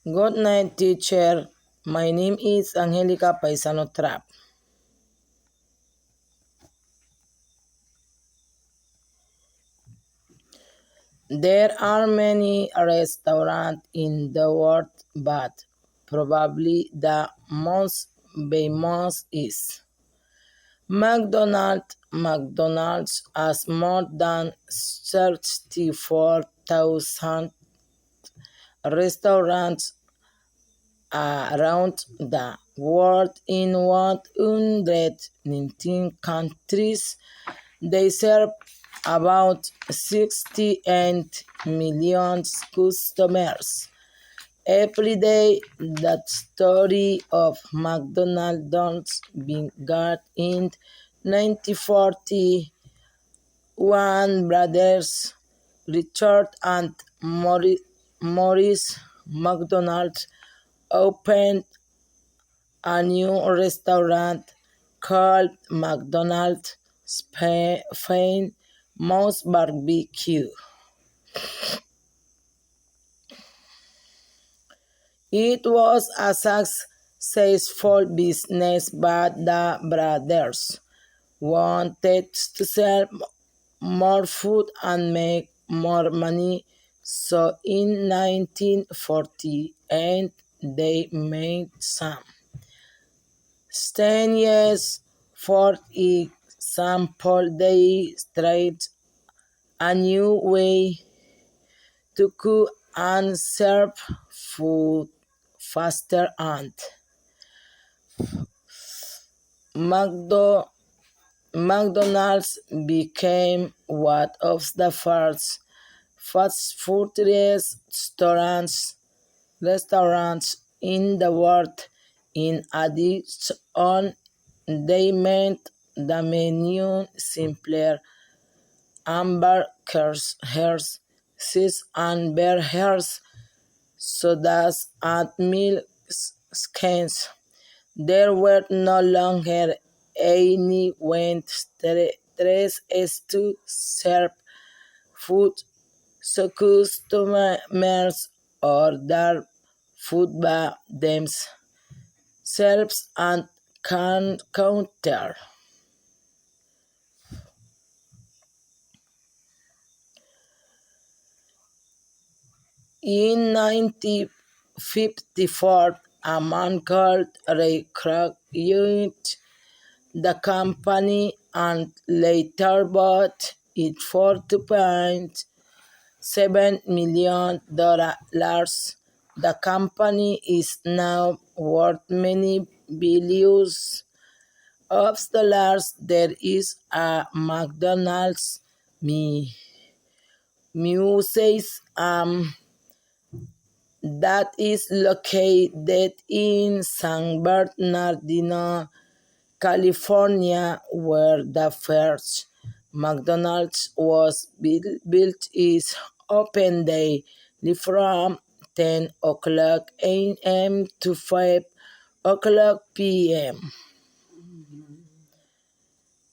Good night, teacher. My name is Angelica Paisano Trap. There are many restaurants in the world, but probably the most famous is McDonald's. McDonald's has more than 34,000 restaurants around the world in 119 countries. They serve about 68 million customers every day. The story of McDonald's began in 1941. Brothers Richard and Maurice McDonald opened a new restaurant called McDonald's Famous Barbecue. It was a successful business, but the brothers wanted to sell more food and make more money, so in 1948 they made some. 10 years, for example, they tried a new way to cook and serve food faster, and McDonald's became one of the first fast food restaurants in the world. In addition, they made the menu simpler. Hamburgers, cheese and burgers, sodas and milk cans. There were no longer any waitresses to serve food, so customers ordered food by themselves and counter. In 1954, a man called Ray Kroc joined the company and later bought it for $2.7 million. The company is now worth many billions of dollars. There is a McDonald's museum that is located in San Bernardino, California, where the first McDonald's was built. Is open daily from 10 o'clock a.m. to 5 o'clock p.m.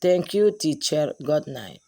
Thank you, teacher. Good night.